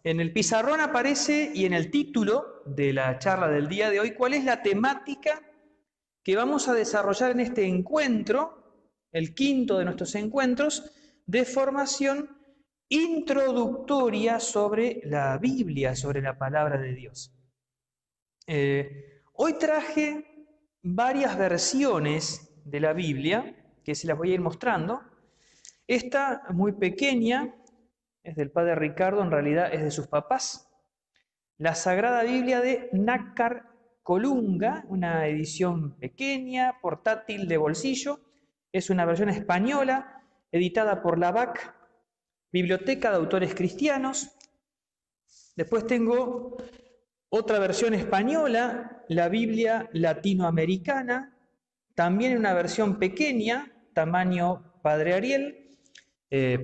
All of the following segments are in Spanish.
En el pizarrón aparece, y en el título de la charla del día de hoy, cuál es la temática que vamos a desarrollar en este encuentro, el quinto de nuestros encuentros, de formación introductoria sobre la Biblia, sobre la palabra de Dios. Hoy traje varias versiones de la Biblia, que se las voy a ir mostrando. Esta, muy pequeña, es del padre Ricardo, en realidad es de sus papás. La Sagrada Biblia de Nácar Colunga, una edición pequeña, portátil, de bolsillo. Es una versión española, editada por la BAC, Biblioteca de Autores Cristianos. Después tengo otra versión española, la Biblia latinoamericana, también una versión pequeña, tamaño Padre Ariel,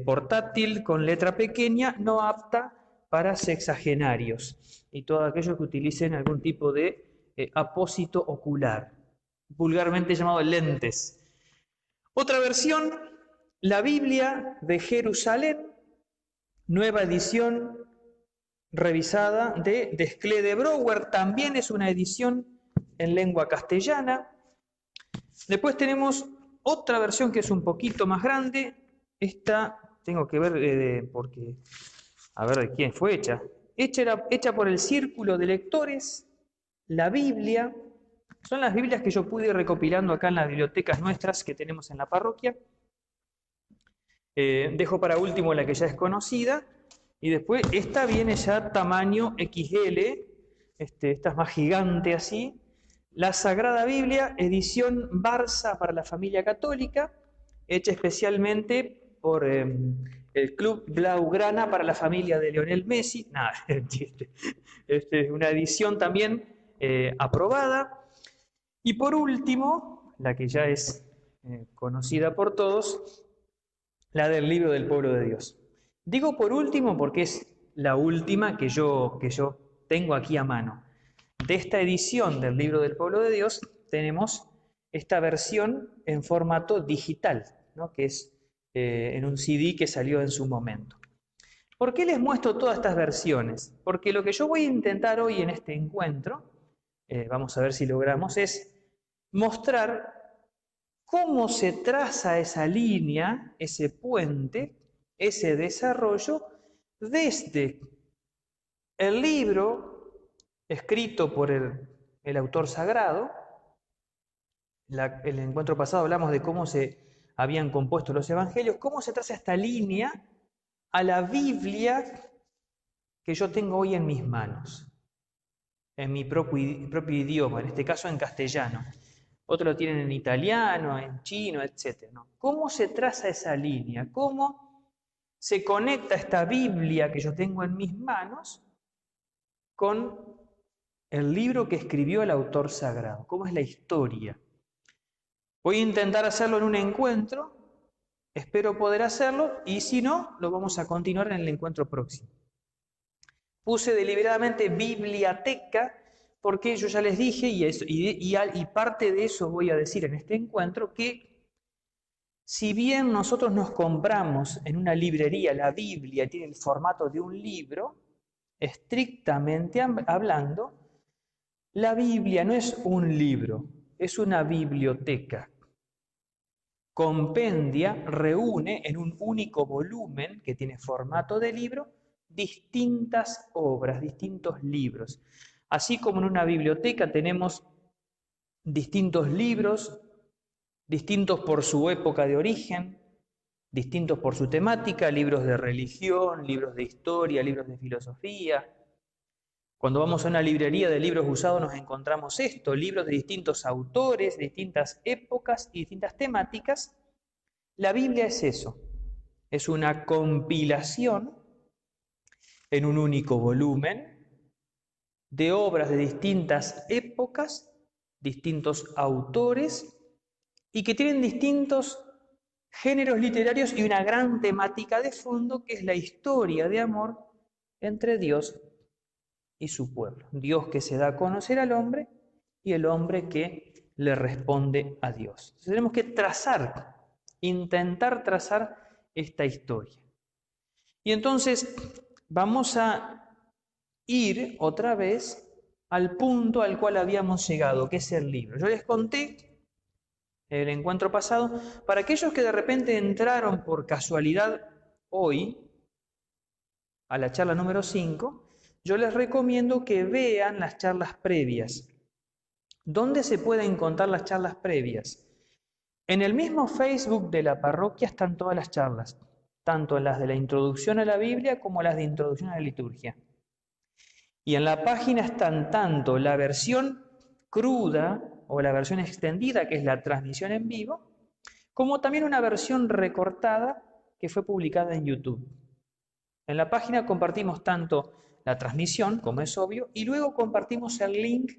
portátil con letra pequeña, no apta para sexagenarios y todos aquellos que utilicen algún tipo de apósito ocular, vulgarmente llamado lentes. Otra versión, la Biblia de Jerusalén, nueva edición revisada de Desclée de Brouwer, también es una edición en lengua castellana. Después tenemos otra versión que es un poquito más grande. Esta tengo que ver porque, a ver de quién fue hecha. Hecha por el Círculo de Lectores, la Biblia. Son las Biblias que yo pude ir recopilando acá en las bibliotecas nuestras que tenemos en la parroquia. Dejo para último la que ya es conocida. Y después esta viene ya tamaño XL. Esta es más gigante así. La Sagrada Biblia, edición Barça para la familia católica, hecha especialmente por el Club Blaugrana para la familia de Lionel Messi. Nada, chiste. Es una edición también aprobada. Y por último, la que ya es conocida por todos, la del Libro del Pueblo de Dios. Digo por último porque es la última que yo tengo aquí a mano. De esta edición del Libro del Pueblo de Dios tenemos esta versión en formato digital, ¿no? Que es en un CD que salió en su momento. ¿Por qué les muestro todas estas versiones? Porque lo que yo voy a intentar hoy en este encuentro, vamos a ver si logramos, es mostrar cómo se traza esa línea, ese puente, ese desarrollo desde el libro escrito por el autor sagrado. El encuentro pasado hablamos de cómo se habían compuesto los evangelios, cómo se traza esta línea a la Biblia que yo tengo hoy en mis manos, en mi propio idioma, en este caso en castellano. Otros lo tienen en italiano, en chino, etc. ¿No? ¿Cómo se traza esa línea? ¿Cómo se conecta esta Biblia que yo tengo en mis manos con el libro que escribió el autor sagrado? ¿Cómo es la historia? Voy a intentar hacerlo en un encuentro, espero poder hacerlo, y si no, lo vamos a continuar en el encuentro próximo. Puse deliberadamente biblioteca porque yo ya les dije, y parte de eso voy a decir en este encuentro, que si bien nosotros nos compramos en una librería la Biblia, tiene el formato de un libro, estrictamente hablando, la Biblia no es un libro, es una biblioteca. Compendia, reúne en un único volumen que tiene formato de libro distintas obras, distintos libros. Así como en una biblioteca tenemos distintos libros, distintos por su época de origen, distintos por su temática, libros de religión, libros de historia, libros de filosofía. Cuando vamos a una librería de libros usados nos encontramos esto, libros de distintos autores, de distintas épocas y distintas temáticas. La Biblia es eso, es una compilación en un único volumen de obras de distintas épocas, distintos autores y que tienen distintos géneros literarios y una gran temática de fondo que es la historia de amor entre Dios y su pueblo. Dios que se da a conocer al hombre y el hombre que le responde a Dios. Entonces tenemos que intentar trazar esta historia. Y entonces vamos a ir otra vez al punto al cual habíamos llegado, que es el libro. Yo les conté en el encuentro pasado, para aquellos que de repente entraron por casualidad hoy a la charla número 5, yo les recomiendo que vean las charlas previas. ¿Dónde se pueden encontrar las charlas previas? En el mismo Facebook de la parroquia están todas las charlas, tanto las de la introducción a la Biblia como las de introducción a la liturgia. Y en la página están tanto la versión cruda o la versión extendida, que es la transmisión en vivo, como también una versión recortada que fue publicada en YouTube. En la página compartimos tanto la transmisión, como es obvio, y luego compartimos el link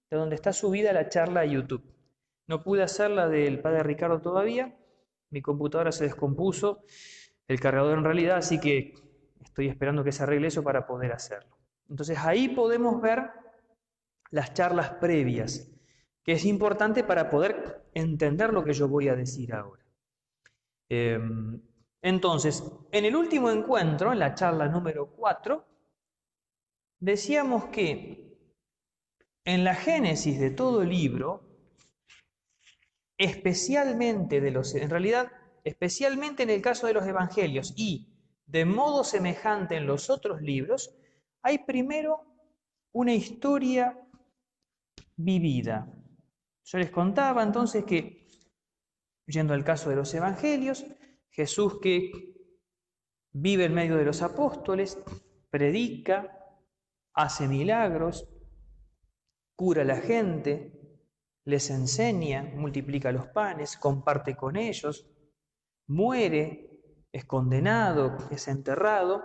de donde está subida la charla a YouTube. No pude hacer la del padre Ricardo todavía, mi computadora se descompuso, el cargador en realidad, así que estoy esperando que se arregle eso para poder hacerlo. Entonces ahí podemos ver las charlas previas, que es importante para poder entender lo que yo voy a decir ahora. Entonces, en el último encuentro, en la charla número 4, decíamos que en la génesis de todo libro, especialmente especialmente en el caso de los evangelios y de modo semejante en los otros libros, hay primero una historia vivida. Yo les contaba entonces que, yendo al caso de los evangelios, Jesús que vive en medio de los apóstoles, predica, hace milagros, cura a la gente, les enseña, multiplica los panes, comparte con ellos, muere, es condenado, es enterrado.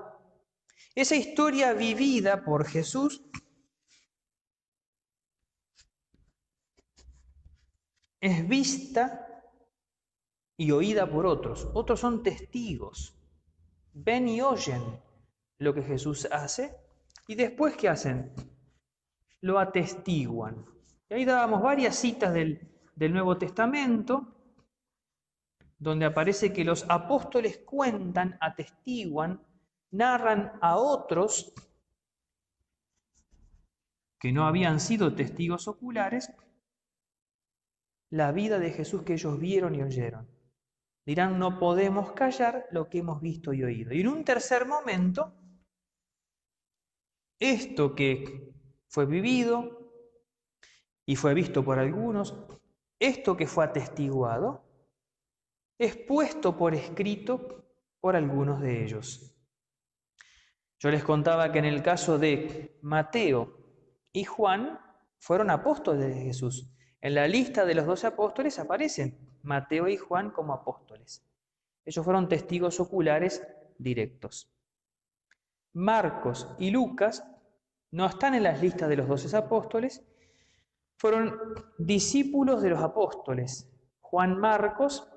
Esa historia vivida por Jesús es vista y oída por otros. Otros son testigos. Ven y oyen lo que Jesús hace y después ¿qué hacen? Lo atestiguan. Y ahí dábamos varias citas del Nuevo Testamento donde aparece que los apóstoles cuentan, atestiguan, narran a otros que no habían sido testigos oculares la vida de Jesús que ellos vieron y oyeron. Dirán, no podemos callar lo que hemos visto y oído. Y en un tercer momento, esto que fue vivido y fue visto por algunos, esto que fue atestiguado, es puesto por escrito por algunos de ellos. Yo les contaba que en el caso de Mateo y Juan fueron apóstoles de Jesús. En la lista de los 12 apóstoles aparecen Mateo y Juan como apóstoles. Ellos fueron testigos oculares directos. Marcos y Lucas no están en las listas de los 12 apóstoles, fueron discípulos de los apóstoles. Juan Marcos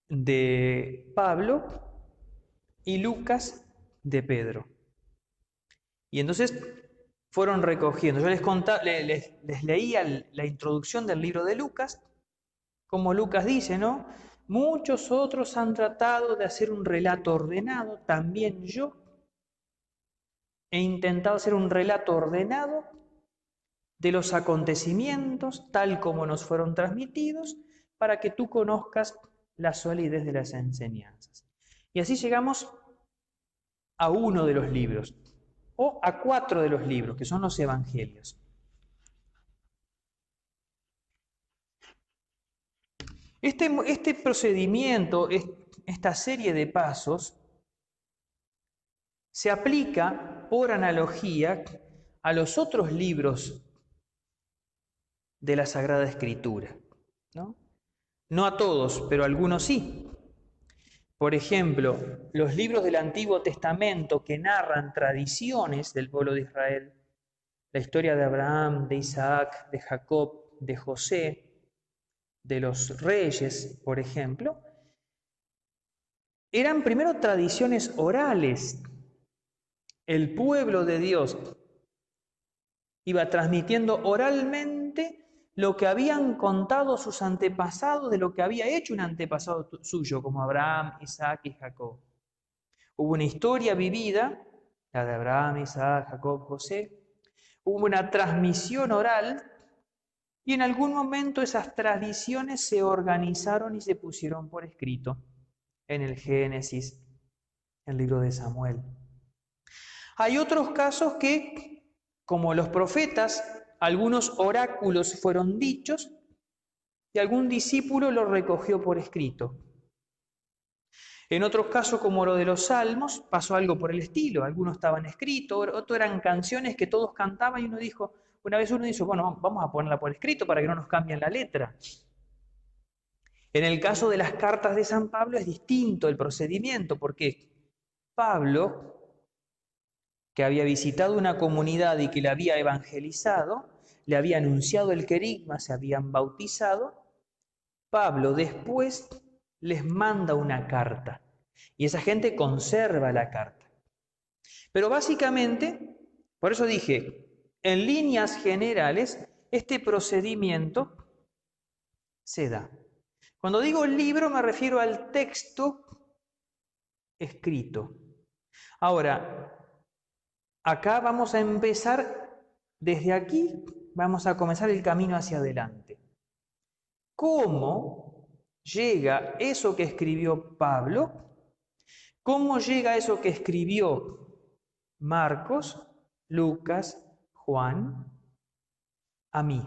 de Pablo y Lucas de Pedro. Y entonces fueron recogiendo. Yo les leía la introducción del libro de Lucas, como Lucas dice, ¿no? Muchos otros han tratado de hacer un relato ordenado, también yo he intentado hacer un relato ordenado de los acontecimientos tal como nos fueron transmitidos, para que tú conozcas la solidez de las enseñanzas. Y así llegamos a uno de los libros, o a 4 de los libros, que son los evangelios. Este procedimiento, esta serie de pasos, se aplica por analogía a los otros libros de la Sagrada Escritura, ¿no? No a todos, pero a algunos sí. Por ejemplo, los libros del Antiguo Testamento que narran tradiciones del pueblo de Israel, la historia de Abraham, de Isaac, de Jacob, de José, de los reyes, por ejemplo, eran primero tradiciones orales. El pueblo de Dios iba transmitiendo oralmente lo que habían contado sus antepasados de lo que había hecho un antepasado suyo, como Abraham, Isaac y Jacob. Hubo una historia vivida la de Abraham, Isaac, Jacob, José. Hubo una transmisión oral y en algún momento esas tradiciones se organizaron y se pusieron por escrito en el Génesis, en el libro de Samuel. Hay otros casos que, como los profetas, algunos oráculos fueron dichos y algún discípulo lo recogió por escrito. En otros casos, como lo de los salmos, pasó algo por el estilo. Algunos estaban escritos, otros eran canciones que todos cantaban y una vez uno dijo, bueno, vamos a ponerla por escrito para que no nos cambien la letra. En el caso de las cartas de San Pablo es distinto el procedimiento, porque Pablo, que había visitado una comunidad y que la había evangelizado, le había anunciado el querigma, se habían bautizado, Pablo después les manda una carta y esa gente conserva la carta. Pero básicamente, por eso dije, en líneas generales, este procedimiento se da. Cuando digo libro me refiero al texto escrito. Ahora, acá vamos a empezar, desde aquí vamos a comenzar el camino hacia adelante. ¿Cómo llega eso que escribió Pablo? ¿Cómo llega eso que escribió Marcos, Lucas, Juan, a mí?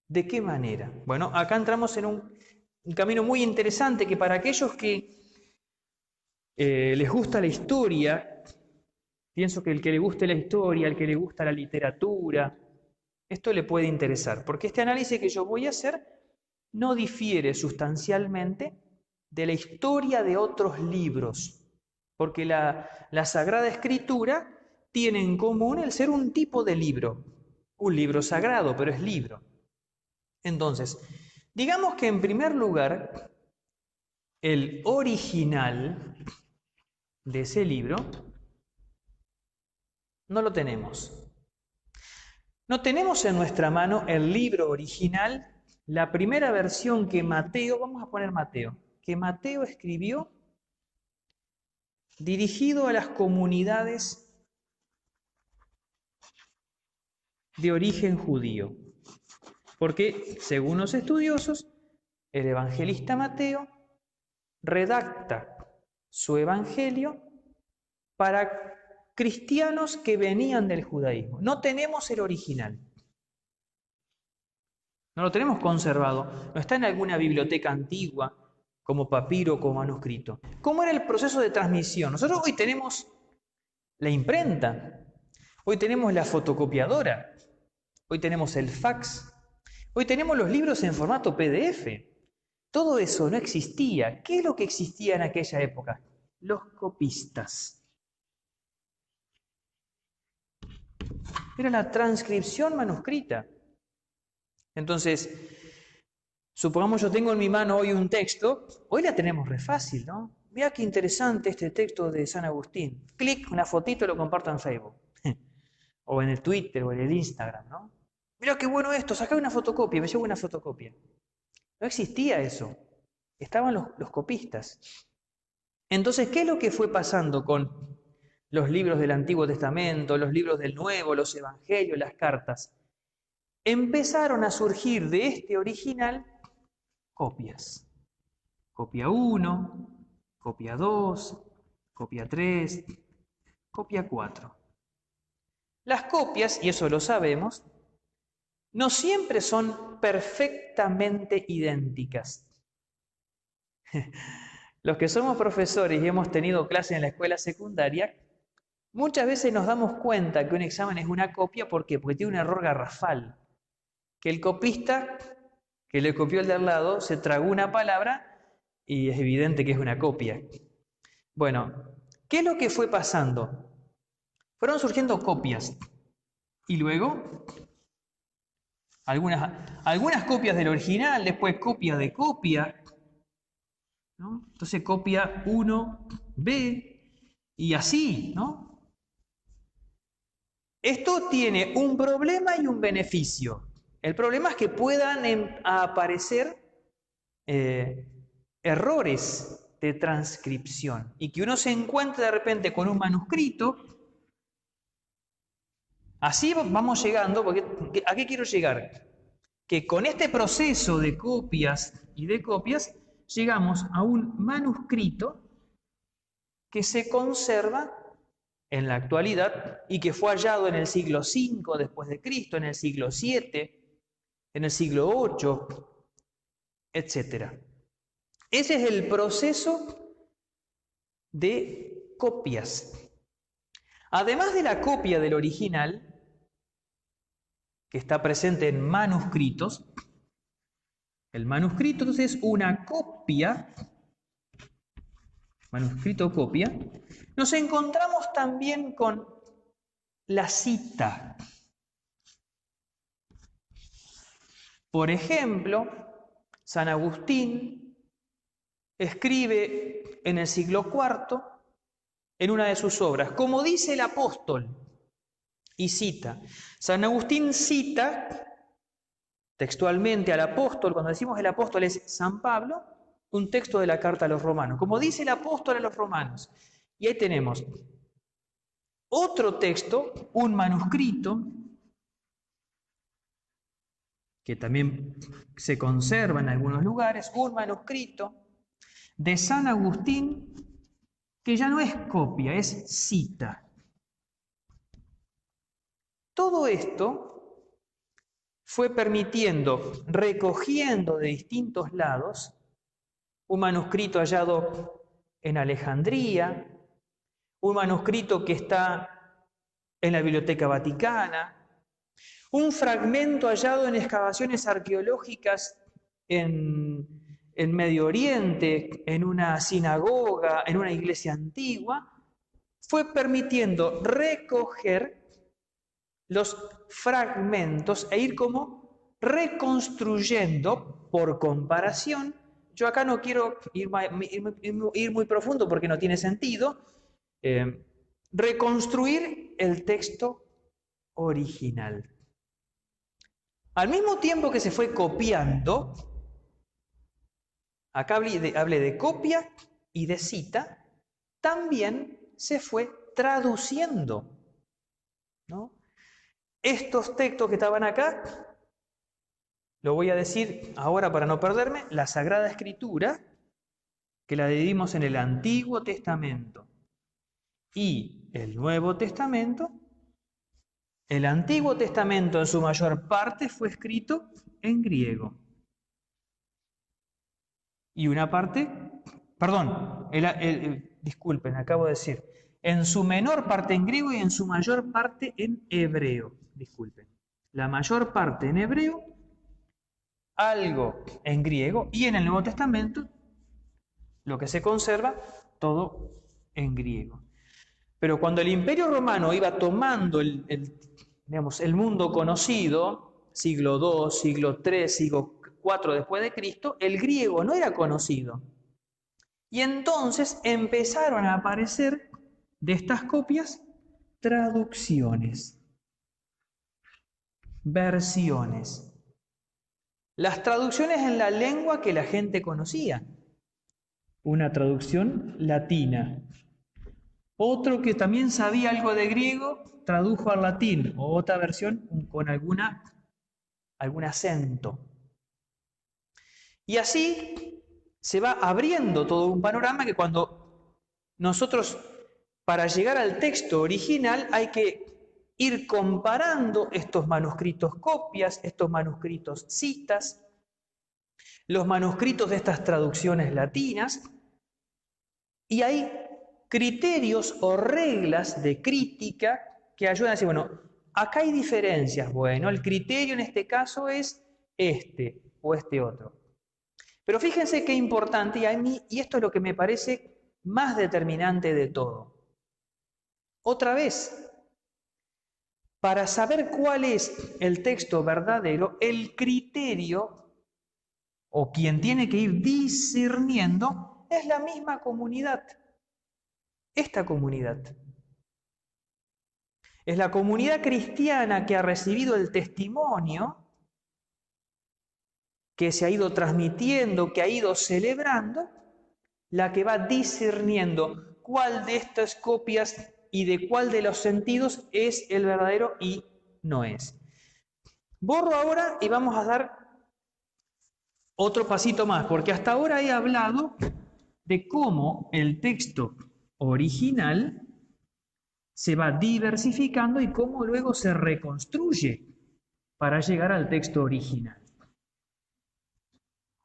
¿De qué manera? Bueno, acá entramos en un camino muy interesante que para aquellos que les gusta la historia, pienso que el que le guste la historia, el que le gusta la literatura, esto le puede interesar, porque este análisis que yo voy a hacer no difiere sustancialmente de la historia de otros libros, porque la Sagrada Escritura tiene en común el ser un tipo de libro, un libro sagrado, pero es libro. Entonces, digamos que en primer lugar, el original de ese libro no lo tenemos. No tenemos en nuestra mano el libro original, la primera versión que Mateo, vamos a poner Mateo, que Mateo escribió dirigido a las comunidades de origen judío. Porque, según los estudiosos, el evangelista Mateo redacta su evangelio para cristianos que venían del judaísmo. No tenemos el original. No lo tenemos conservado. No está en alguna biblioteca antigua, como papiro o como manuscrito. ¿Cómo era el proceso de transmisión? Nosotros hoy tenemos la imprenta, hoy tenemos la fotocopiadora, hoy tenemos el fax, hoy tenemos los libros en formato PDF. Todo eso no existía. ¿Qué es lo que existía en aquella época? Los copistas. Era la transcripción manuscrita. Entonces, supongamos yo tengo en mi mano hoy un texto, hoy la tenemos re fácil, ¿no? Mira qué interesante este texto de San Agustín. Clic, una fotito, lo comparto en Facebook. O en el Twitter o en el Instagram, ¿no? Mira qué bueno esto, sacá una fotocopia, me llevo una fotocopia. No existía eso. Estaban los copistas. Entonces, ¿qué es lo que fue pasando con los libros del Antiguo Testamento, los libros del Nuevo, los Evangelios, las cartas? Empezaron a surgir de este original copias. Copia 1, copia 2, copia 3, copia 4. Las copias, y eso lo sabemos, no siempre son perfectamente idénticas. Los que somos profesores y hemos tenido clases en la escuela secundaria, muchas veces nos damos cuenta que un examen es una copia. ¿Por qué? Porque tiene un error garrafal. Que el copista que le copió el de al lado se tragó una palabra y es evidente que es una copia. Bueno, ¿qué es lo que fue pasando? Fueron surgiendo copias y luego algunas copias del original, después copia de copia, ¿no? Entonces copia 1B y así, ¿no? Esto tiene un problema y un beneficio. El problema es que puedan aparecer errores de transcripción y que uno se encuentre de repente con un manuscrito Así vamos llegando, porque ¿a qué quiero llegar? Que con este proceso de copias y de copias, llegamos a un manuscrito que se conserva en la actualidad y que fue hallado en el siglo V después de Cristo, en el siglo VII, en el siglo VIII, etc. Ese es el proceso de copias. Además de la copia del original, que está presente en manuscritos, el manuscrito entonces es una copia, manuscrito copia, nos encontramos también con la cita. Por ejemplo, San Agustín escribe en el siglo IV, en una de sus obras, como dice el apóstol, y cita. San Agustín cita textualmente al apóstol, cuando decimos el apóstol es San Pablo, un texto de la carta a los romanos, como dice el apóstol a los romanos. Y ahí tenemos otro texto, un manuscrito, que también se conserva en algunos lugares, un manuscrito de San Agustín, que ya no es copia, es cita. Todo esto fue permitiendo, recogiendo de distintos lados, un manuscrito hallado en Alejandría, un manuscrito que está en la Biblioteca Vaticana, un fragmento hallado en excavaciones arqueológicas en Medio Oriente, en una sinagoga, en una iglesia antigua, fue permitiendo recoger los fragmentos e ir como reconstruyendo por comparación. Yo acá no quiero ir muy profundo porque no tiene sentido. Reconstruir el texto original. Al mismo tiempo que se fue copiando, acá hablé de copia y de cita, también se fue traduciendo, ¿no? Estos textos que estaban acá, lo voy a decir ahora para no perderme, la Sagrada Escritura, que la dividimos en el Antiguo Testamento y el Nuevo Testamento. El Antiguo Testamento en su mayor parte fue escrito en griego. Y una parte, perdón, disculpen, acabo de decir, en su menor parte en griego y en su mayor parte en hebreo. Disculpen. La mayor parte en hebreo, algo en griego, y en el Nuevo Testamento, lo que se conserva, todo en griego. Pero cuando el Imperio Romano iba tomando el mundo conocido, siglo II, siglo III, siglo IV después de Cristo, el griego no era conocido. Y entonces empezaron a aparecer de estas copias traducciones, versiones. Las traducciones en la lengua que la gente conocía. Una traducción latina. Otro que también sabía algo de griego tradujo al latín, o otra versión con algún acento. Y así se va abriendo todo un panorama que cuando nosotros, para llegar al texto original, hay que ir comparando estos manuscritos copias, estos manuscritos citas, los manuscritos de estas traducciones latinas, y hay criterios o reglas de crítica que ayudan a decir, bueno, acá hay diferencias. Bueno, el criterio en este caso es este o este otro. Pero fíjense qué importante, y esto es lo que me parece más determinante de todo. Otra vez, para saber cuál es el texto verdadero, el criterio o quien tiene que ir discerniendo es la misma comunidad. Esta comunidad. Es la comunidad cristiana que ha recibido el testimonio, que se ha ido transmitiendo, que ha ido celebrando, la que va discerniendo cuál de estas copias y de cuál de los sentidos es el verdadero y no es. Borro ahora y vamos a dar otro pasito más, porque hasta ahora he hablado de cómo el texto original se va diversificando y cómo luego se reconstruye para llegar al texto original.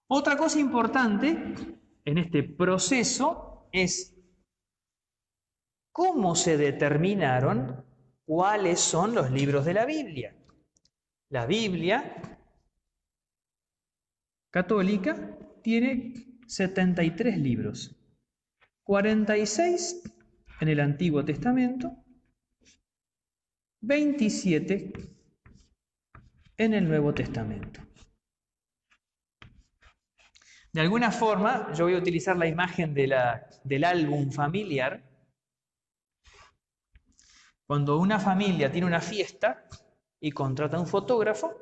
Otra cosa importante en este proceso es cómo se determinaron cuáles son los libros de la Biblia. La Biblia católica tiene 73 libros, 46 en el Antiguo Testamento, 27 en el Nuevo Testamento. De alguna forma, yo voy a utilizar la imagen del álbum familiar. Cuando una familia tiene una fiesta y contrata a un fotógrafo,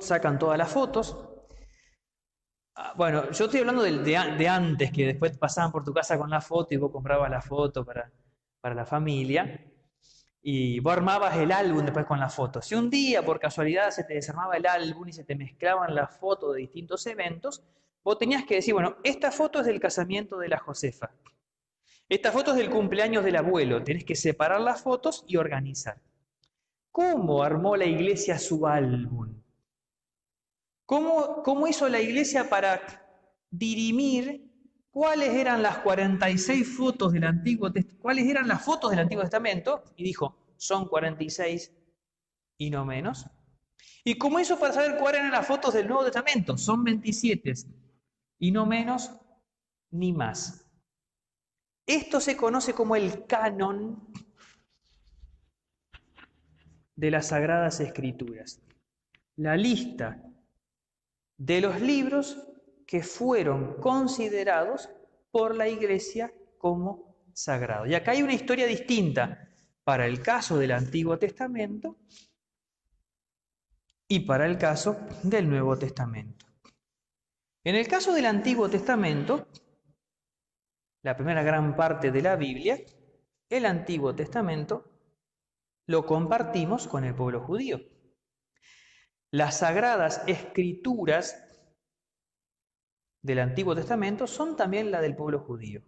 sacan todas las fotos. Bueno, yo estoy hablando de antes, que después pasaban por tu casa con la foto y vos comprabas la foto para la familia. Y vos armabas el álbum después con las fotos. Si un día por casualidad se te desarmaba el álbum y se te mezclaban las fotos de distintos eventos, vos tenías que decir, bueno, esta foto es del casamiento de la Josefa. Esta foto es del cumpleaños del abuelo. Tenés que separar las fotos y organizar. ¿Cómo armó la iglesia su álbum? ¿Cómo hizo la iglesia para dirimir cuáles eran las 46 fotos del Antiguo Testamento? ¿Cuáles eran las fotos del Antiguo Testamento? Y dijo, son 46 y no menos. ¿Y cómo hizo para saber cuáles eran las fotos del Nuevo Testamento? Son 27 y no menos ni más. Esto se conoce como el canon de las Sagradas Escrituras. La lista de los libros que fueron considerados por la Iglesia como sagrados. Y acá hay una historia distinta para el caso del Antiguo Testamento y para el caso del Nuevo Testamento. En el caso del Antiguo Testamento, la primera gran parte de la Biblia, el Antiguo Testamento, lo compartimos con el pueblo judío. Las Sagradas Escrituras del Antiguo Testamento son también la del pueblo judío.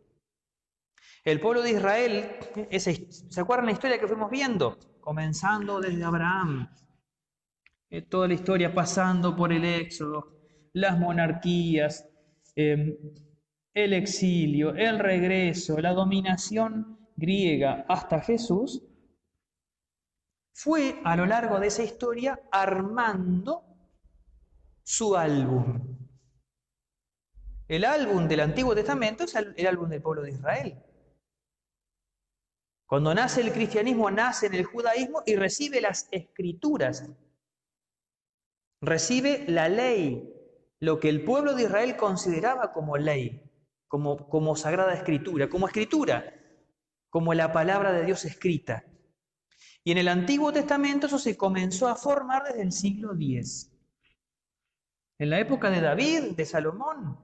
El pueblo de Israel, ¿se acuerdan la historia que fuimos viendo? Comenzando desde Abraham, toda la historia pasando por el Éxodo, las monarquías, el exilio, el regreso, la dominación griega hasta Jesús, fue a lo largo de esa historia armando su álbum. El álbum del Antiguo Testamento es el álbum del pueblo de Israel. Cuando nace el cristianismo, nace en el judaísmo y recibe las escrituras. Recibe la ley, lo que el pueblo de Israel consideraba como ley, como sagrada escritura, como la palabra de Dios escrita. Y en el Antiguo Testamento eso se comenzó a formar desde el siglo X. En la época de David, de Salomón,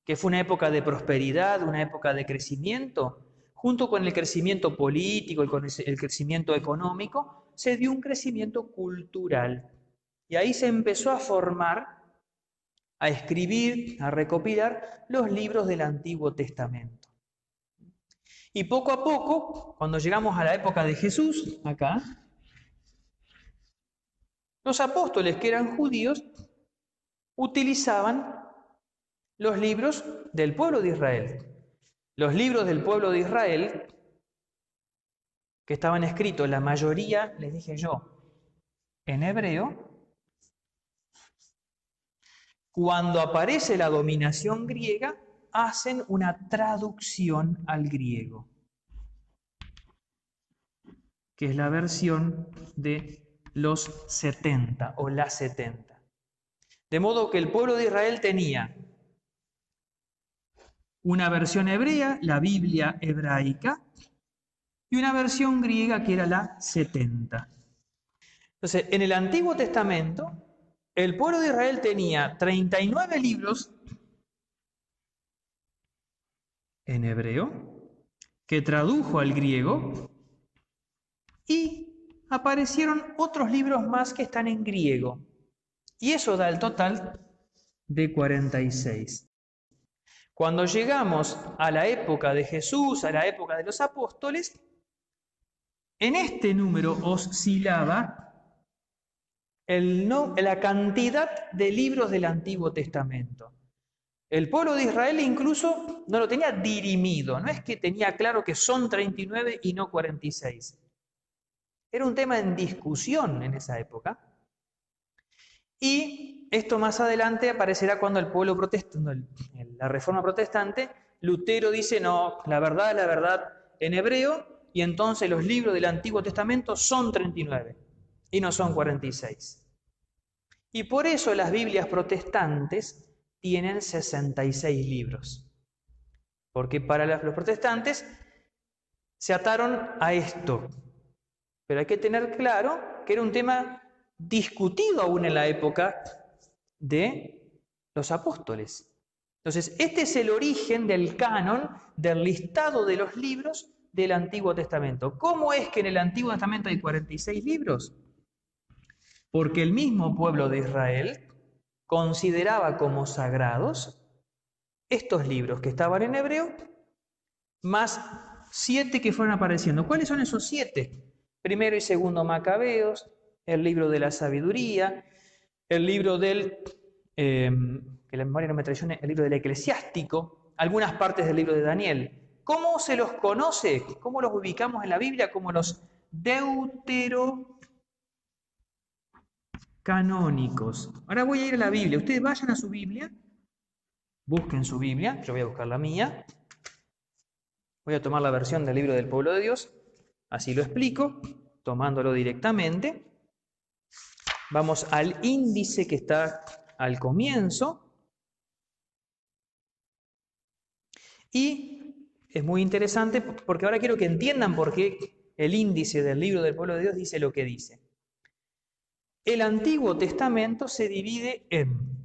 que fue una época de prosperidad, una época de crecimiento, junto con el crecimiento político y con el crecimiento económico, se dio un crecimiento cultural. Y ahí se empezó a formar, a escribir, a recopilar los libros del Antiguo Testamento. Y poco a poco, cuando llegamos a la época de Jesús, acá, los apóstoles que eran judíos utilizaban los libros del pueblo de Israel. Los libros del pueblo de Israel, que estaban escritos, la mayoría, les dije yo, en hebreo, cuando aparece la dominación griega, hacen una traducción al griego, que es la versión de los 70 o las 70. De modo que el pueblo de Israel tenía una versión hebrea, la Biblia hebraica, y una versión griega que era la 70. Entonces, en el Antiguo Testamento, el pueblo de Israel tenía 39 libros en hebreo, que tradujo al griego, y aparecieron otros libros más que están en griego. Y eso da el total de 46. Cuando llegamos a la época de Jesús, a la época de los apóstoles, en este número oscilaba la cantidad de libros del Antiguo Testamento. El pueblo de Israel incluso no lo tenía dirimido, no es que tenía claro que son 39 y no 46. Era un tema en discusión en esa época. Y esto más adelante aparecerá cuando el pueblo protestante, la Reforma Protestante, Lutero dice, no, la verdad en hebreo, y entonces los libros del Antiguo Testamento son 39 y no son 46. Y por eso las Biblias protestantes tienen 66 libros. Porque para los protestantes se ataron a esto. Pero hay que tener claro que era un tema discutido aún en la época de los apóstoles. Entonces, este es el origen del canon, del listado de los libros del Antiguo Testamento. ¿Cómo es que en el Antiguo Testamento hay 46 libros? Porque el mismo pueblo de Israel consideraba como sagrados estos libros que estaban en hebreo, más 7 que fueron apareciendo. ¿Cuáles son esos 7? Primero y segundo Macabeos, el libro de la sabiduría, el libro del, que la memoria no me traicione, el libro del eclesiástico, algunas partes del libro de Daniel. ¿Cómo se los conoce? ¿Cómo los ubicamos en la Biblia? Como los deuterocanónicos. Ahora voy a ir a la Biblia. Ustedes vayan a su Biblia, busquen su Biblia, yo voy a buscar la mía. Voy a tomar la versión del libro del pueblo de Dios, así lo explico, tomándolo directamente. Vamos al índice que está al comienzo. Y es muy interesante porque ahora quiero que entiendan por qué el índice del libro del pueblo de Dios dice lo que dice. El Antiguo Testamento se divide en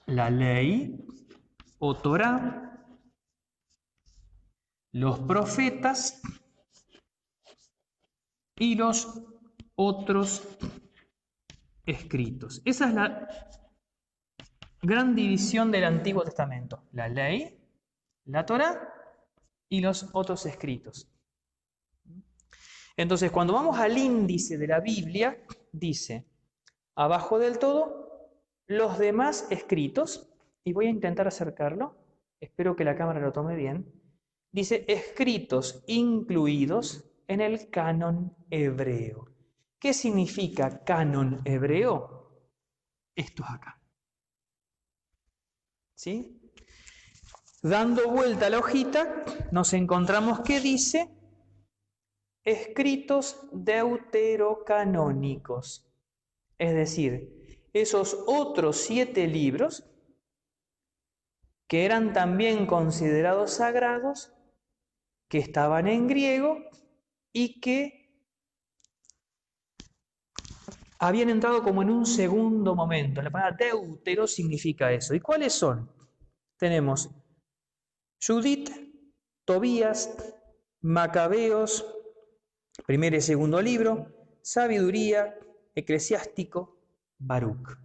la ley o Torá, los profetas y los otros escritos. Esa es la gran división del Antiguo Testamento. La ley, la Torá y los otros escritos. Entonces, cuando vamos al índice de la Biblia, dice, abajo del todo, los demás escritos, y voy a intentar acercarlo, espero que la cámara lo tome bien, dice, escritos incluidos en el canon hebreo. ¿Qué significa canon hebreo? Esto es acá. ¿Sí? Dando vuelta a la hojita, nos encontramos que dice escritos deuterocanónicos. Es decir, esos otros 7 libros que eran también considerados sagrados, que estaban en griego y que habían entrado como en un segundo momento. La palabra deutero significa eso. ¿Y cuáles son? Tenemos Judith, Tobías, Macabeos, primer y segundo libro, sabiduría, eclesiástico, Baruch.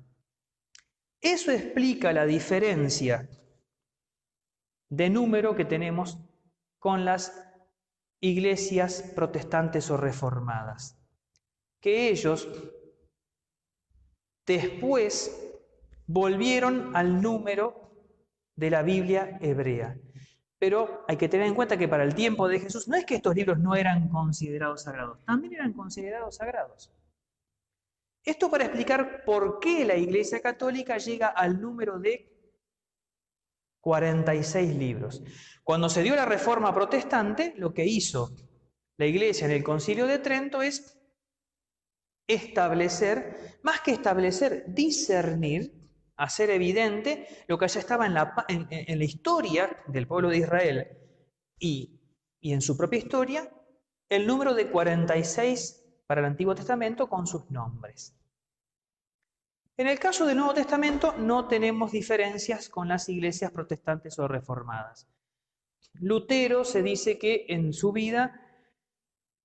Eso explica la diferencia de número que tenemos con las iglesias protestantes o reformadas, que ellos después volvieron al número de la Biblia hebrea. Pero hay que tener en cuenta que para el tiempo de Jesús no es que estos libros no eran considerados sagrados, también eran considerados sagrados. Esto para explicar por qué la Iglesia Católica llega al número de 46 libros. Cuando se dio la Reforma Protestante, lo que hizo la Iglesia en el Concilio de Trento es establecer, más que establecer, discernir, hacer evidente lo que ya estaba en la historia del pueblo de Israel y en su propia historia, el número de 46 para el Antiguo Testamento con sus nombres. En el caso del Nuevo Testamento no tenemos diferencias con las iglesias protestantes o reformadas. Lutero se dice que en su vida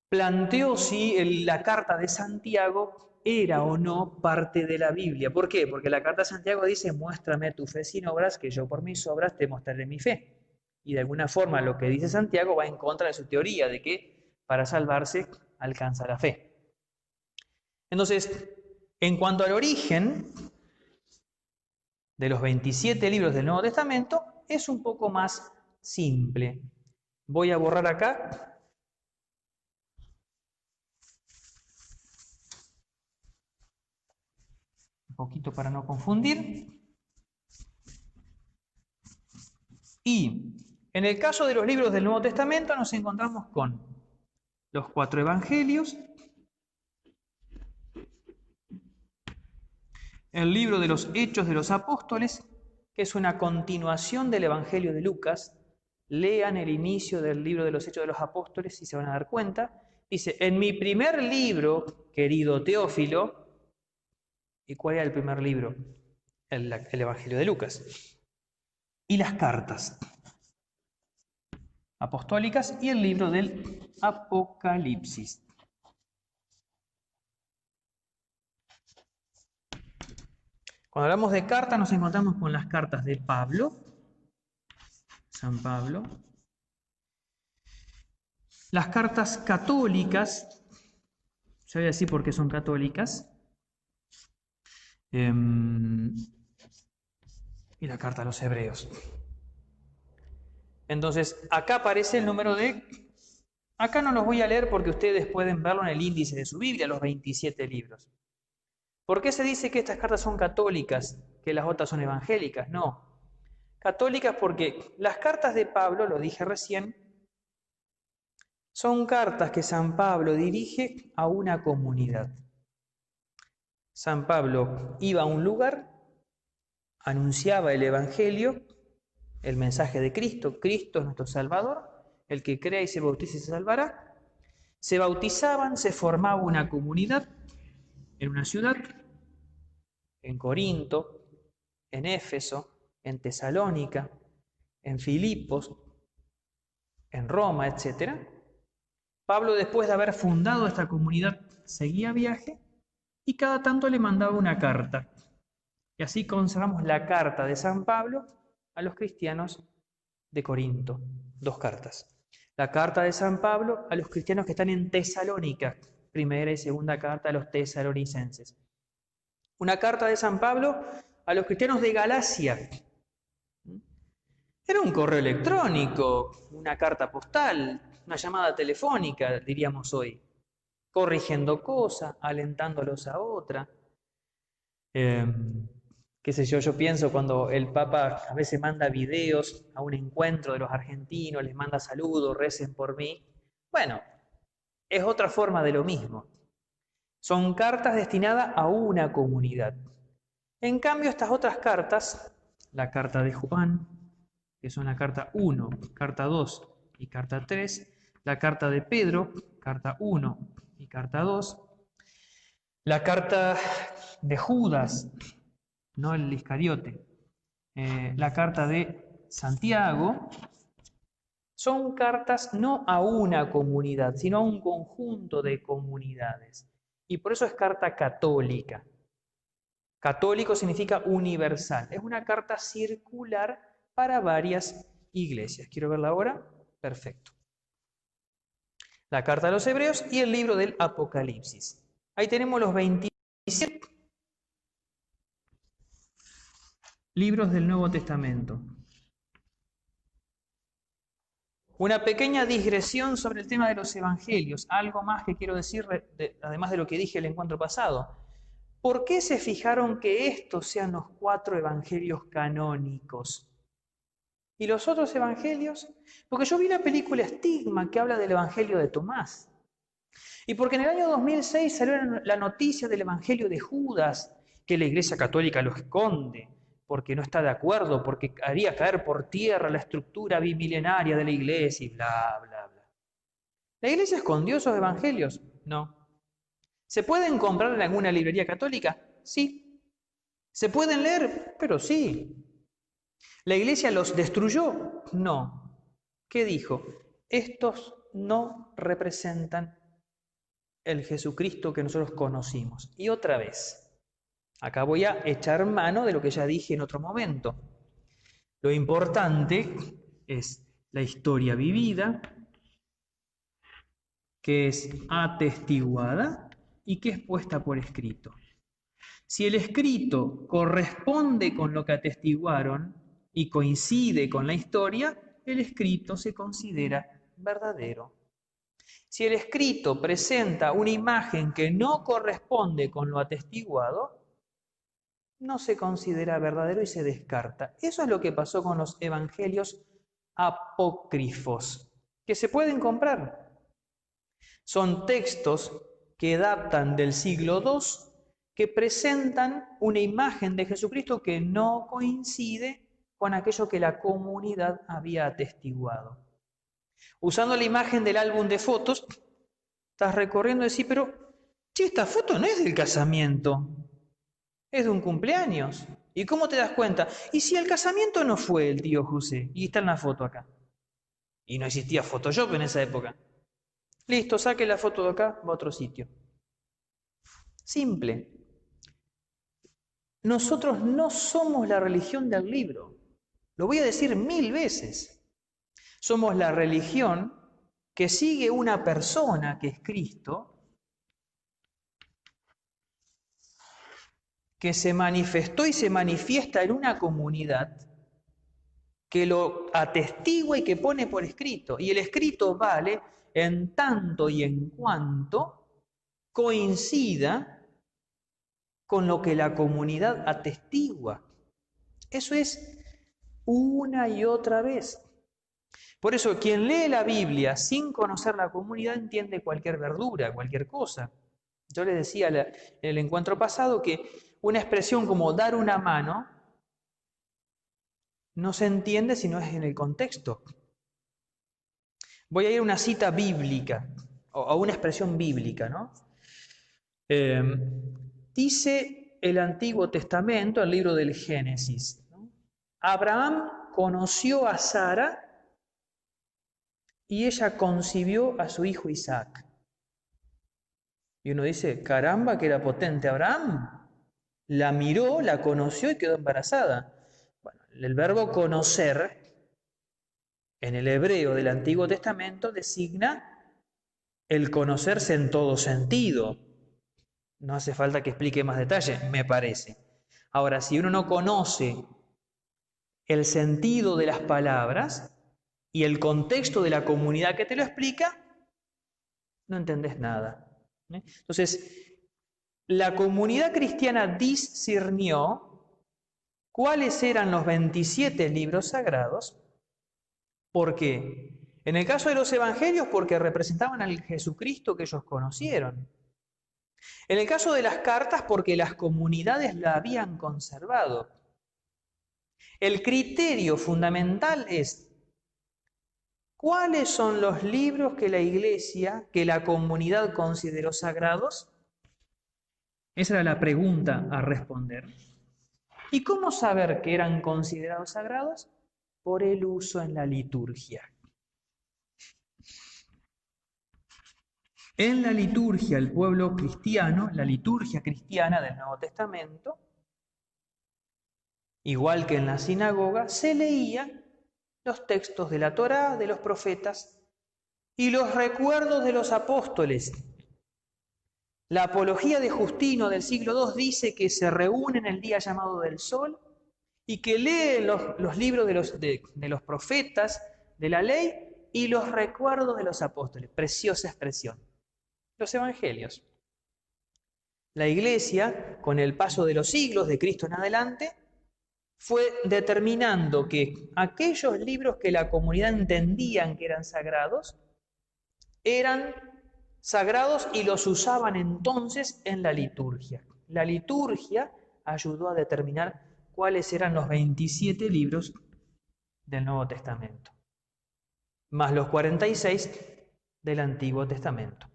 planteó si la carta de Santiago era o no parte de la Biblia. ¿Por qué? Porque la carta de Santiago dice, muéstrame tu fe sin obras, que yo por mis obras te mostraré mi fe. Y de alguna forma lo que dice Santiago va en contra de su teoría de que para salvarse alcanza la fe. Entonces, en cuanto al origen de los 27 libros del Nuevo Testamento, es un poco más simple. Voy a borrar acá un poquito para no confundir. Y en el caso de los libros del Nuevo Testamento nos encontramos con los 4 evangelios, el libro de los Hechos de los Apóstoles, que es una continuación del Evangelio de Lucas. Lean el inicio del libro de los Hechos de los Apóstoles y se van a dar cuenta. Dice, en mi primer libro, querido Teófilo, ¿y cuál era el primer libro? El Evangelio de Lucas. Y las cartas apostólicas y el libro del Apocalipsis. Cuando hablamos de cartas nos encontramos con las cartas de Pablo, San Pablo, las cartas católicas, se voy a decir por qué son católicas, y la carta a los hebreos. Entonces, acá aparece el número de... Acá no los voy a leer porque ustedes pueden verlo en el índice de su Biblia, los 27 libros. ¿Por qué se dice que estas cartas son católicas, que las otras son evangélicas? No. Católicas porque las cartas de Pablo, lo dije recién, son cartas que San Pablo dirige a una comunidad. San Pablo iba a un lugar, anunciaba el Evangelio, el mensaje de Cristo. Cristo es nuestro Salvador. El que crea y se bautice se salvará. Se bautizaban, se formaba una comunidad en una ciudad, en Corinto, en Éfeso, en Tesalónica, en Filipos, en Roma, etc. Pablo, después de haber fundado esta comunidad, seguía viaje y cada tanto le mandaba una carta. Y así conservamos la carta de San Pablo a los cristianos de Corinto. 2 cartas. La carta de San Pablo a los cristianos que están en Tesalónica, primera y segunda carta a los tesalonicenses. Una carta de San Pablo a los cristianos de Galacia. Era un correo electrónico, una carta postal, una llamada telefónica, diríamos hoy, corrigiendo cosas, alentándolos a otra. Qué sé yo pienso cuando el Papa a veces manda videos a un encuentro de los argentinos, les manda saludos, recen por mí. Bueno, es otra forma de lo mismo. Son cartas destinadas a una comunidad. En cambio, estas otras cartas, la carta de Juan, que son la carta 1, carta 2 y carta 3, la carta de Pedro, carta 1 y carta 2, la carta de Judas, no el Iscariote, la carta de Santiago, son cartas no a una comunidad, sino a un conjunto de comunidades. Y por eso es carta católica. Católico significa universal. Es una carta circular para varias iglesias. ¿Quiero verla ahora? Perfecto. La carta a los hebreos y el libro del Apocalipsis. Ahí tenemos los 27 libros del Nuevo Testamento. Una pequeña digresión sobre el tema de los evangelios. Algo más que quiero decir, además de lo que dije el encuentro pasado. ¿Por qué se fijaron que estos sean los 4 evangelios canónicos? ¿Y los otros evangelios? Porque yo vi la película Estigma que habla del evangelio de Tomás. Y porque en el año 2006 salió la noticia del evangelio de Judas, que la Iglesia Católica lo esconde, porque no está de acuerdo, porque haría caer por tierra la estructura bimilenaria de la Iglesia y bla, bla, bla. ¿La Iglesia escondió esos evangelios? No. ¿Se pueden comprar en alguna librería católica? Sí. ¿Se pueden leer? Pero sí. ¿La Iglesia los destruyó? No. ¿Qué dijo? Estos no representan el Jesucristo que nosotros conocimos. Y otra vez, acá voy a echar mano de lo que ya dije en otro momento. Lo importante es la historia vivida, que es atestiguada y que es puesta por escrito. Si el escrito corresponde con lo que atestiguaron y coincide con la historia, el escrito se considera verdadero. Si el escrito presenta una imagen que no corresponde con lo atestiguado, no se considera verdadero y se descarta. Eso es lo que pasó con los evangelios apócrifos, que se pueden comprar. Son textos que datan del siglo II, que presentan una imagen de Jesucristo que no coincide con aquello que la comunidad había atestiguado. Usando la imagen del álbum de fotos, estás recorriendo y decís, pero che, esta foto no es del casamiento, es de un cumpleaños. ¿Y cómo te das cuenta? Y si el casamiento no fue el tío José, y está en la foto acá. Y no existía Photoshop en esa época. Listo, saque la foto de acá, va a otro sitio. Simple. Nosotros no somos la religión del libro. Lo voy a decir 1000 veces. Somos la religión que sigue una persona que es Cristo, que se manifestó y se manifiesta en una comunidad, que lo atestigua y que pone por escrito. Y el escrito vale en tanto y en cuanto coincida con lo que la comunidad atestigua. Eso es una y otra vez. Por eso, quien lee la Biblia sin conocer la comunidad entiende cualquier verdura, cualquier cosa. Yo les decía en el encuentro pasado que una expresión como dar una mano no se entiende si no es en el contexto. Voy a ir a una cita bíblica, o a una expresión bíblica, ¿no? Dice el Antiguo Testamento, el libro del Génesis, ¿no? Abraham conoció a Sara y ella concibió a su hijo Isaac. Y uno dice, caramba, que era potente Abraham. La miró, la conoció y quedó embarazada. Bueno, el verbo conocer en el hebreo del Antiguo Testamento designa el conocerse en todo sentido. No hace falta que explique más detalle, me parece. Ahora, si uno no conoce el sentido de las palabras y el contexto de la comunidad que te lo explica, no entendés nada. Entonces, la comunidad cristiana discernió cuáles eran los 27 libros sagrados. ¿Por qué? En el caso de los evangelios, porque representaban al Jesucristo que ellos conocieron. En el caso de las cartas, porque las comunidades la habían conservado. El criterio fundamental es ¿cuáles son los libros que la iglesia, que la comunidad consideró sagrados? Esa era la pregunta a responder. ¿Y cómo saber que eran considerados sagrados? Por el uso en la liturgia. En la liturgia, el pueblo cristiano, la liturgia cristiana del Nuevo Testamento, igual que en la sinagoga, se leían los textos de la Torá, de los profetas y los recuerdos de los apóstoles. La apología de Justino del siglo II dice que se reúnen el día llamado del sol y que leen los libros de los profetas, de la ley y los recuerdos de los apóstoles. Preciosa expresión. Los evangelios. La iglesia, con el paso de los siglos, de Cristo en adelante, fue determinando que aquellos libros que la comunidad entendían que eran sagrados y los usaban entonces en la liturgia. La liturgia ayudó a determinar cuáles eran los 27 libros del Nuevo Testamento, más los 46 del Antiguo Testamento.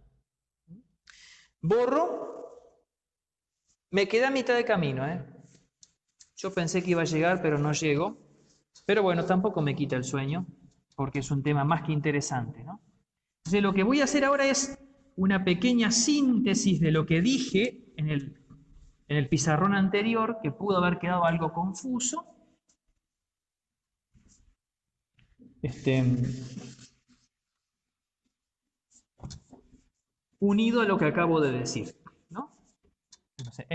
Borro, me quedé a mitad de camino, Yo pensé que iba a llegar, pero no llego. Pero bueno, tampoco me quita el sueño. porque es un tema más que interesante, ¿no? Entonces lo que voy a hacer ahora es una pequeña síntesis de lo que dije en el pizarrón anterior, que pudo haber quedado algo confuso. Unido a lo que acabo de decir, ¿no? Entonces,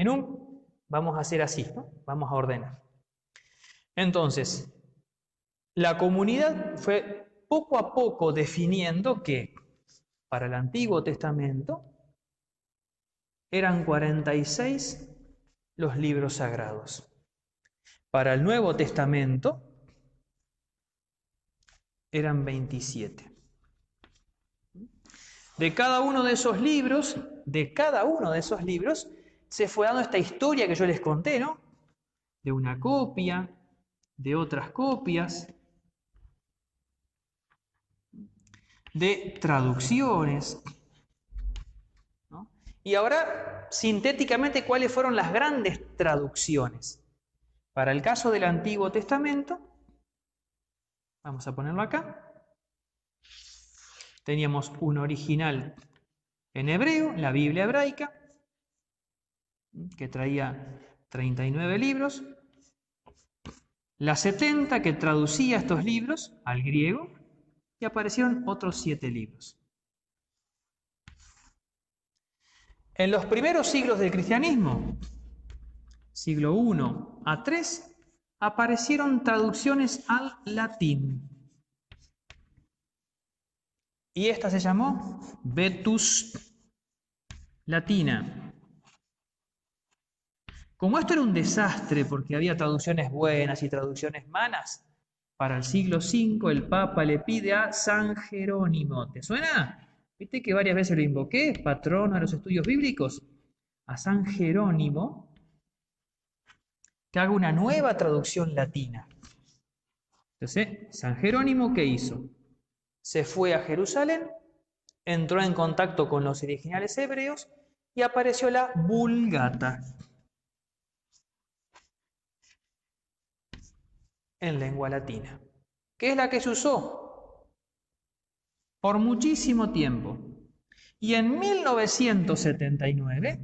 vamos a hacer así, ¿no? Vamos a ordenar. Entonces, la comunidad fue poco a poco definiendo que para el Antiguo Testamento eran 46 los libros sagrados. Para el Nuevo Testamento eran 27. De cada uno de esos libros, se fue dando esta historia que yo les conté, ¿no? De una copia, de otras copias, de traducciones, ¿no? Y ahora, sintéticamente, ¿cuáles fueron las grandes traducciones? Para el caso del Antiguo Testamento, vamos a ponerlo acá, teníamos un original en hebreo, la Biblia hebraica, que traía 39 libros, la 70 que traducía estos libros al griego, y aparecieron otros 7 libros. En los primeros siglos del cristianismo, siglo I a III, aparecieron traducciones al latín. Y esta se llamó Vetus Latina. Como esto era un desastre porque había traducciones buenas y traducciones malas, para el siglo V el Papa le pide a San Jerónimo. ¿Te suena? ¿Viste que varias veces lo invoqué? Patrono de los estudios bíblicos. A San Jerónimo que haga una nueva traducción latina. Entonces, San Jerónimo, ¿qué hizo? Se fue a Jerusalén, entró en contacto con los originales hebreos y apareció la Vulgata en lengua latina, que es la que se usó por muchísimo tiempo. Y en 1979,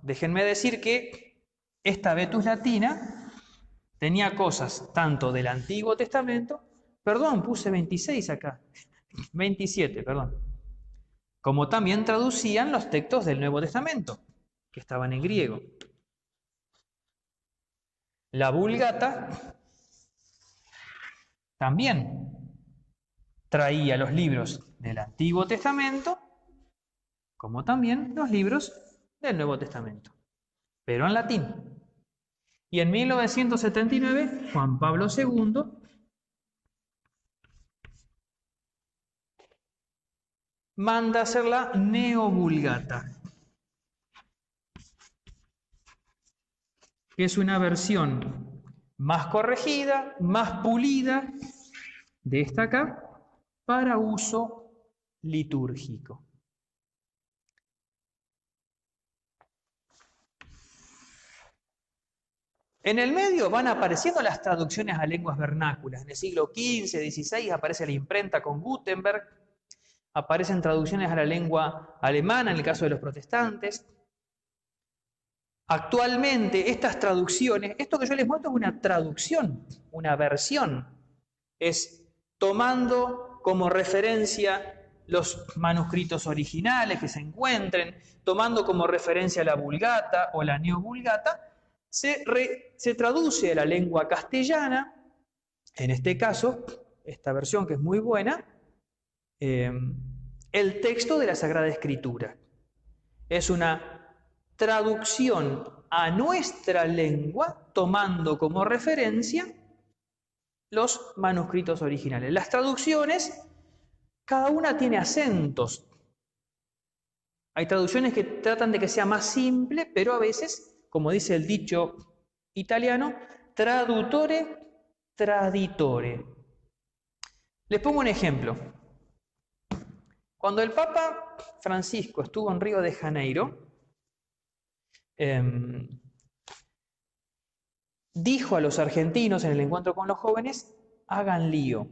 déjenme decir que esta Vetus Latina tenía cosas tanto del Antiguo Testamento, puse 26 acá, 27, como también traducían los textos del Nuevo Testamento, que estaban en griego. La Vulgata también traía los libros del Antiguo Testamento, como también los libros del Nuevo Testamento, pero en latín. Y en 1979, Juan Pablo II manda hacer la Neovulgata, que es una versión más corregida, más pulida de esta acá, para uso litúrgico. En el medio van apareciendo las traducciones a lenguas vernáculas. En el siglo XV, XVI aparece la imprenta con Gutenberg, aparecen traducciones a la lengua alemana en el caso de los protestantes. Actualmente estas traducciones, esto que yo les muestro es una traducción, una versión, es tomando como referencia los manuscritos originales que se encuentren, tomando como referencia la Vulgata o la Neovulgata, se traduce a la lengua castellana, en este caso, esta versión que es muy buena, el texto de la Sagrada Escritura. Es una traducción a nuestra lengua, tomando como referencia los manuscritos originales. Las traducciones, cada una tiene acentos. Hay traducciones que tratan de que sea más simple, pero a veces, como dice el dicho italiano, traduttore traditore. Les pongo un ejemplo. Cuando el Papa Francisco estuvo en Río de Janeiro, dijo a los argentinos en el encuentro con los jóvenes, hagan lío.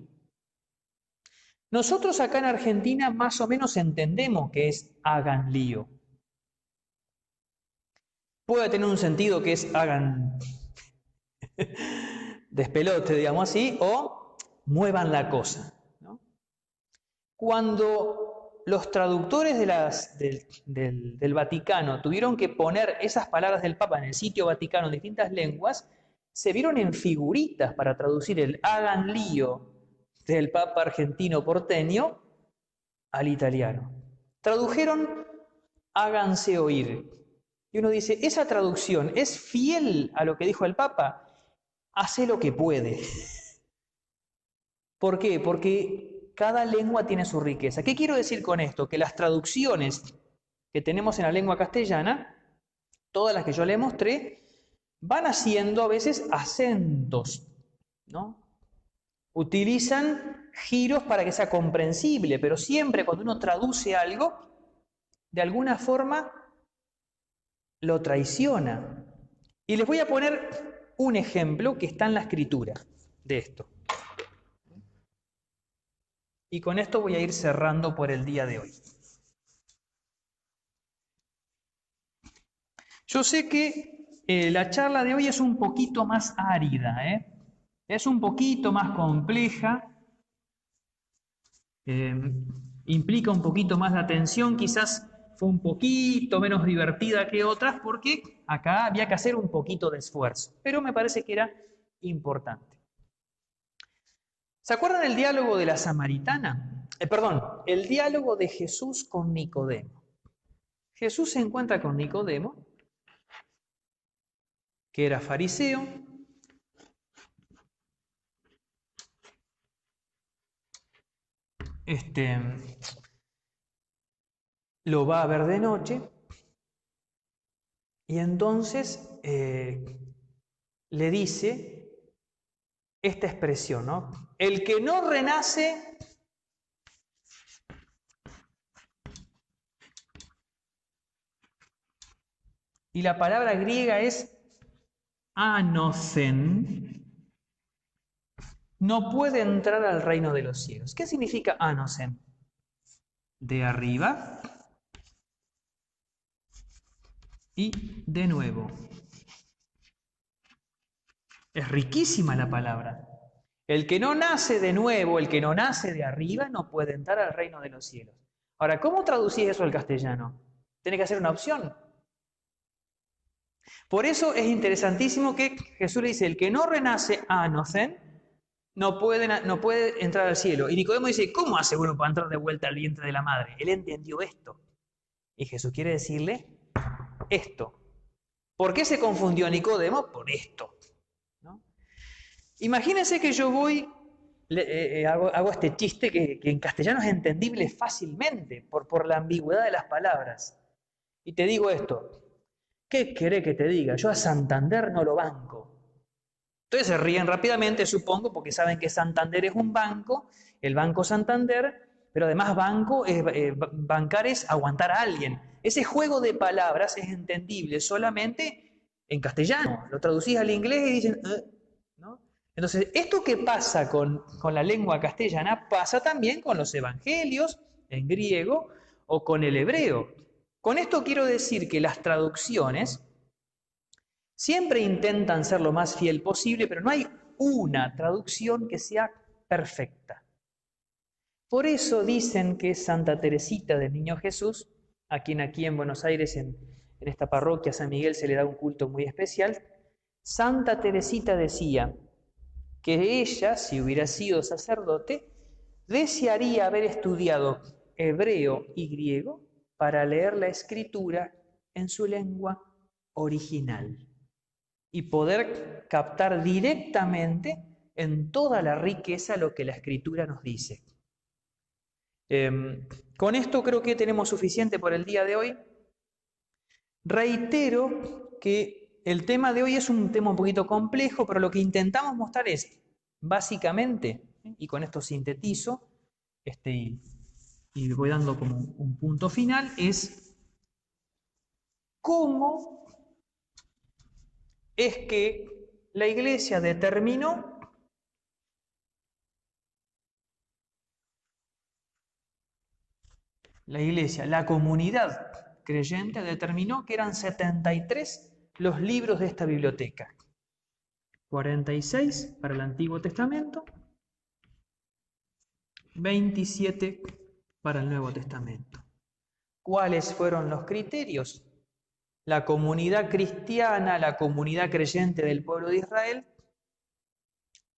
Nosotros acá en Argentina más o menos entendemos que es hagan lío. Puede tener un sentido que es hagan despelote, digamos así, o muevan la cosa, ¿no? Cuando los traductores del Vaticano tuvieron que poner esas palabras del Papa en el sitio Vaticano en distintas lenguas, se vieron en figuritas para traducir el hagan lío del Papa argentino porteño al italiano. Tradujeron háganse oír. Y uno dice, ¿esa traducción es fiel a lo que dijo el Papa? Hace lo que puede. ¿Por qué? Porque cada lengua tiene su riqueza. ¿Qué quiero decir con esto? Que las traducciones que tenemos en la lengua castellana, todas las que yo le mostré, van haciendo a veces acentos, ¿no? Utilizan giros para que sea comprensible, pero siempre cuando uno traduce algo, de alguna forma lo traiciona. Y les voy a poner un ejemplo que está en la escritura de esto. Y con esto voy a ir cerrando por el día de hoy. Yo sé que la charla de hoy es un poquito más árida, es un poquito más compleja, implica un poquito más de atención, quizás fue un poquito menos divertida que otras porque acá había que hacer un poquito de esfuerzo, pero me parece que era importante. ¿Se acuerdan el diálogo de la samaritana? El diálogo de Jesús con Nicodemo. Jesús se encuentra con Nicodemo, que era fariseo, lo va a ver de noche y entonces le dice esta expresión, ¿no? El que no renace y la palabra griega es anocen, no puede entrar al reino de los cielos. ¿Qué significa anocen? De arriba y de nuevo. Es riquísima la palabra. El que no nace de nuevo, el que no nace de arriba, no puede entrar al reino de los cielos. Ahora, ¿cómo traducís eso al castellano? Tiene que hacer una opción. Por eso es interesantísimo que Jesús le dice, el que no renace anocen, no puede entrar al cielo. Y Nicodemo dice, ¿cómo hace uno para entrar de vuelta al vientre de la madre? Él entendió esto. Y Jesús quiere decirle esto. ¿Por qué se confundió Nicodemo? Por esto, ¿no? Imagínense que yo voy, hago este chiste que en castellano es entendible fácilmente por la ambigüedad de las palabras. Y te digo esto, ¿qué querés que te diga? Yo a Santander no lo banco. Entonces se ríen rápidamente, supongo, porque saben que Santander es un banco, el Banco Santander, pero además bancar es aguantar a alguien. Ese juego de palabras es entendible solamente en castellano. Lo traducís al inglés y dicen, ¿no? Entonces, esto que pasa con la lengua castellana pasa también con los evangelios en griego o con el hebreo. Con esto quiero decir que las traducciones siempre intentan ser lo más fiel posible, pero no hay una traducción que sea perfecta. Por eso dicen que Santa Teresita del Niño Jesús, a quien aquí en Buenos Aires, en esta parroquia San Miguel, se le da un culto muy especial, Santa Teresita decía que ella, si hubiera sido sacerdote, desearía haber estudiado hebreo y griego para leer la escritura en su lengua original y poder captar directamente en toda la riqueza lo que la escritura nos dice. Con esto creo que tenemos suficiente por el día de hoy. Reitero que el tema de hoy es un tema un poquito complejo, pero lo que intentamos mostrar es, básicamente, y con esto sintetizo, y voy dando como un punto final, es cómo es que la Iglesia determinó la comunidad creyente determinó que eran 73 los libros de esta biblioteca. 46 para el Antiguo Testamento, 27 para el Nuevo Testamento. ¿Cuáles fueron los criterios? La comunidad cristiana, la comunidad creyente del pueblo de Israel,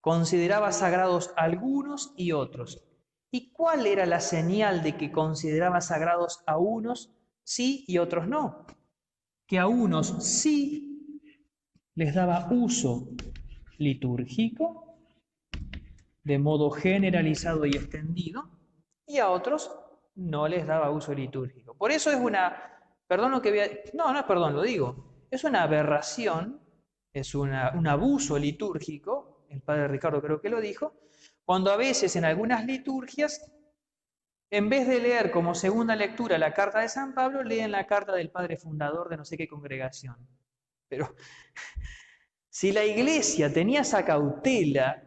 consideraba sagrados algunos y otros. ¿Y cuál era la señal de que consideraba sagrados a unos sí y otros no? Que a unos sí les daba uso litúrgico de modo generalizado y extendido, y a otros no les daba uso litúrgico. Por eso es es una aberración, es un abuso litúrgico, el padre Ricardo creo que lo dijo, cuando a veces en algunas liturgias, en vez de leer como segunda lectura la carta de San Pablo, leen la carta del padre fundador de no sé qué congregación. Pero si la Iglesia tenía esa cautela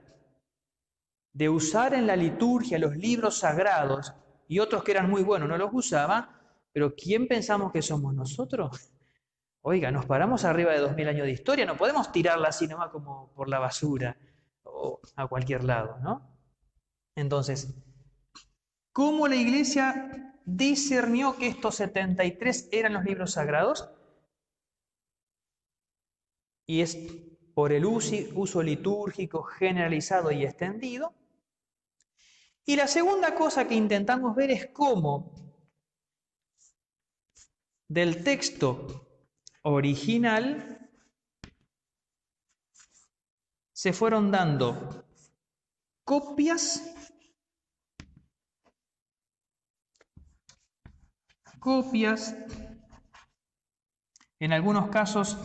de usar en la liturgia los libros sagrados, y otros que eran muy buenos no los usaba, pero ¿quién pensamos que somos nosotros? Oiga, nos paramos arriba de 2000 años de historia, no podemos tirarla así nomás como por la basura o a cualquier lado, ¿no? Entonces, ¿cómo la Iglesia discernió que estos 73 eran los libros sagrados? Y es por el uso litúrgico generalizado y extendido. Y la segunda cosa que intentamos ver es cómo del texto original se fueron dando copias en algunos casos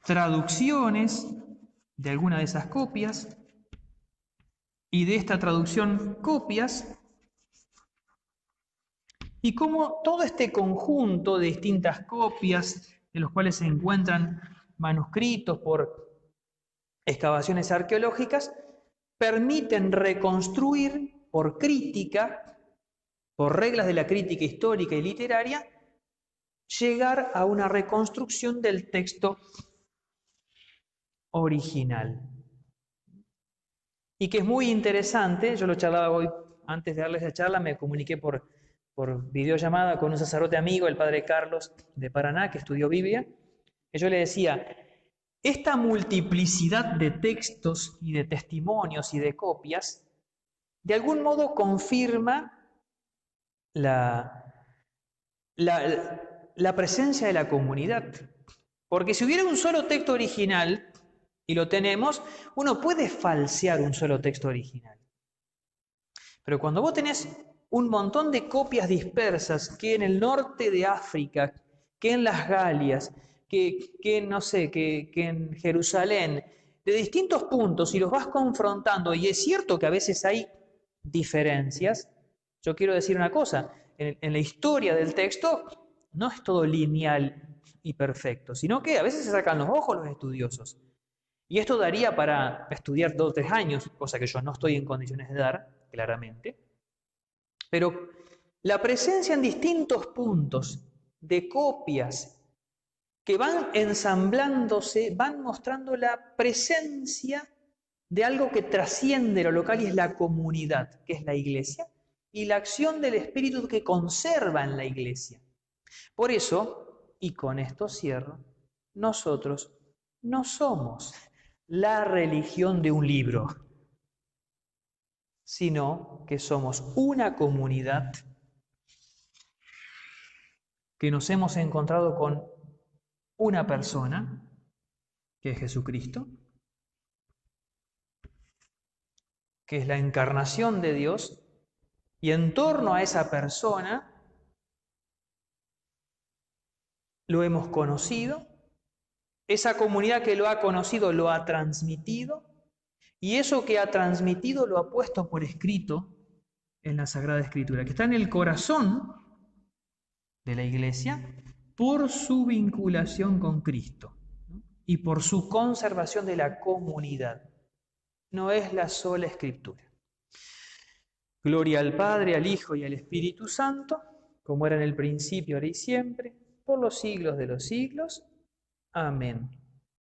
traducciones de alguna de esas copias, y de esta traducción copias, y cómo todo este conjunto de distintas copias, de los cuales se encuentran manuscritos por excavaciones arqueológicas, permiten reconstruir por crítica, por reglas de la crítica histórica y literaria, llegar a una reconstrucción del texto original. Y que es muy interesante, yo lo charlaba hoy, antes de darles la charla, me comuniqué por videollamada con un sacerdote amigo, el padre Carlos de Paraná, que estudió Biblia, y yo le decía, esta multiplicidad de textos y de testimonios y de copias, de algún modo confirma la presencia de la comunidad. Porque si hubiera un solo texto original, y lo tenemos, uno puede falsear un solo texto original. Pero cuando vos tenés un montón de copias dispersas, que en el norte de África, que en las Galias, que en Jerusalén, de distintos puntos, y los vas confrontando, y es cierto que a veces hay diferencias, yo quiero decir una cosa, en la historia del texto no es todo lineal y perfecto, sino que a veces se sacan los ojos los estudiosos. Y esto daría para estudiar 2 o 3 años, cosa que yo no estoy en condiciones de dar, claramente. Pero la presencia en distintos puntos de copias que van ensamblándose, van mostrando la presencia de algo que trasciende lo local y es la comunidad, que es la iglesia, y la acción del Espíritu que conserva en la iglesia. Por eso, y con esto cierro, nosotros no somos la religión de un libro, sino que somos una comunidad que nos hemos encontrado con una persona, que es Jesucristo, que es la encarnación de Dios, y en torno a esa persona lo hemos conocido, esa comunidad que lo ha conocido lo ha transmitido, y eso que ha transmitido lo ha puesto por escrito en la Sagrada Escritura, que está en el corazón de la Iglesia por su vinculación con Cristo. y por su conservación de la comunidad. No es la sola Escritura. Gloria al Padre, al Hijo y al Espíritu Santo, como era en el principio, ahora y siempre, por los siglos de los siglos. Amén.